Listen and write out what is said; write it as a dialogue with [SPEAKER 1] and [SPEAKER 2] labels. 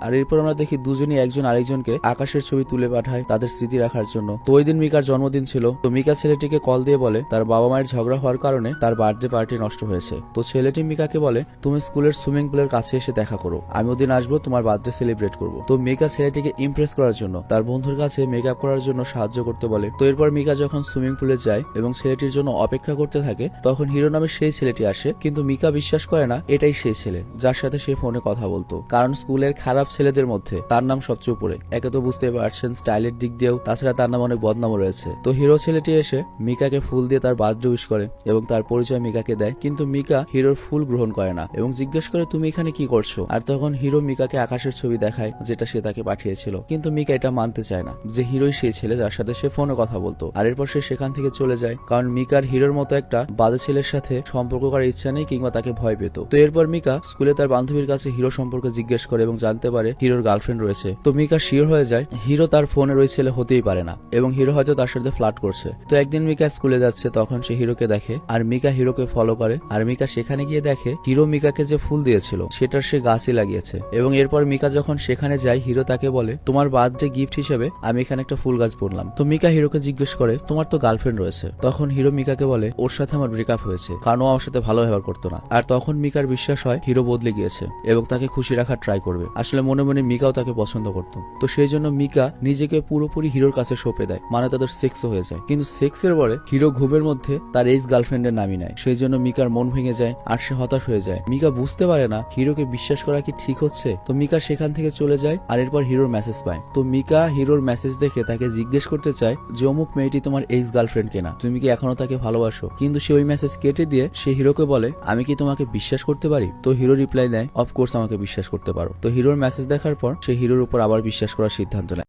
[SPEAKER 1] আর এরপর আমরা দেখি দুজনই একজন আরেকজনকে আকাশের ছবি তুলে পাঠায় তাদের স্মৃতি রাখার জন্য। তো ওই দিন মিকার জন্মদিন ছিল। তো মিকা ছেলেটিকে কল দিয়ে বলে তার বাবা মায়ের ঝগড়া হওয়ার কারণে তার বার্থডে পার্টি নষ্ট হয়েছে। তো ছেলেটি মিকাকে বলে তুমি স্কুলের সুইমিং পুলের কাছে এসে দেখা করো, আমি ওদিন আসবো, তোমার বার্থডে সেলিব্রেট করবো। তো মিকা ছেলেটিকে ইমপ্রেস করার জন্য তার বন্ধুর কাছে মেকআপ করার জন্য সাহায্য করতে বলে। তো এরপর মিকা যখন সুইমিং পুলে যায় এবং ছেলেটির জন্য অপেক্ষা করতে থাকে, তখন হিরো নামে সেই ছেলেটি আসে। কিন্তু মিকা বিশ্বাস করে না এটাই সেই ছেলে যার সাথে সে ফোনে কথা বলতো, কারণ স্কুলের খারাপ ছেলেদের মধ্যে তার নাম সবচেয়ে উপরে। একে তো বুঝতে পারছেন স্টাইলের দিক দিয়েও, তাছাড়া তার নাম অনেক বদনামও রয়েছে। তো হিরো ছেলেটি এসে মিকাকে ফুল দিয়ে তার বার্থডে উইশ করে এবং তার পরিচয় মিকাকে দেয়। কিন্তু মিকা হিরোর ফুল গ্রহণ করে না এবং জিজ্ঞেস করে তুমি এখানে কি করছো। আর তখন হিরো মিকাকে আকাশের ছবি দেখায় যেটা সে তাকে পাঠিয়েছিল। কিন্তু মিকা এটা মানতে চায় না যে হিরোই সেই ছেলে যার সাথে সে ফোনে কথা বলতো। আর এরপর সে সেখান থেকে চলে যায়, কারণ মিকার হিরোর মতো একটা বাজে ছেলের সাথে সম্পর্ক করার ইচ্ছা নেই কিংবা তাকে ভয় পেত। তো এরপর মিকা স্কুলে তার বান্ধবীর কাছে হিরো সম্পর্কে জিজ্ঞেস করে এবং জানতে পারে হিরোর গার্লফ্রেন্ড রয়েছে। তো মিকা শিওর হয়ে যায় হিরো তার ফোনের ওই ছেলে হতেই পারে না এবং হিরো হয়তো তার সাথে ফ্লার্ট করছে। তো একদিন মিকা স্কুলে যাচ্ছে, তখন সে হিরোকে দেখে আর মিকা হিরোকে ফলো করে। আর মিকা সেখানে গিয়ে দেখে হিরো মিকাকে যে ফুল দিয়েছিল সেটার সে গাছই লাগিয়েছে। এবং এরপর মিকা যখন সেখানে যায়, হিরো তাকে বলে তোমার বার্থডে গিফট হিসেবে আমি এখানে একটা ফুল গাছ বললাম। তো মিকা হিরোকে জিজ্ঞেস করে তোমার তো গার্লফ্রেন্ড রয়েছে। তখন হিরো মিকাকে বলে ওর সাথে আমার ব্রেকআপ হয়েছে, কারণ ও আমার সাথে ভালো ব্যবহার করতো না। আর তখন মিকার বিশ্বাস হয় হিরো বদলে গিয়েছে এবং তাকে খুশি রাখার ট্রাই করবে। আসলে মনে মনে মিকাও তাকে পছন্দ করতো। তো সেই জন্য মিকা নিজেকে পুরোপুরি হিরোর কাছে সঁপে দেয়, মানে তাদের সেক্সও হয়ে যায়। কিন্তু সেক্সের পরে হিরো ঘুমের মধ্যে তার এক্স গার্লফ্রেন্ডের নামই নেয়। সেই জন্য মিকার মন ভেঙে যায় আর সে হতাশ হয়ে যায়। মিকা বুঝতে পারে না হিরোকে বিশ্বাস করা কি ঠিক হচ্ছে। তো মিকা সেখান থেকে চলে যায় আর এরপর হিরোর মেসেজ পায়। তো মিকা হিরোর মেসেজ দেখে তাকে জিজ্ঞেস করতে চায় যে অমুক মেয়েটি তোমার এক্স গার্লফ্রেন্ড কেনা, তুমি কি এখনো তাকে ভালোবাসো। কিন্তু সে ওই মেসেজ কেটে দিয়ে সে হিরোকে বলে আমি কি তোমাকে বিশ্বাস করতে পারি। তো হিরো রিপ্লাই দেয় অফকোর্স আমাকে বিশ্বাস করতে পারো। তো হিরোর মেসেজ দেখার পর সে হিরোর উপর আবার বিশ্বাস করার সিদ্ধান্ত নেয়।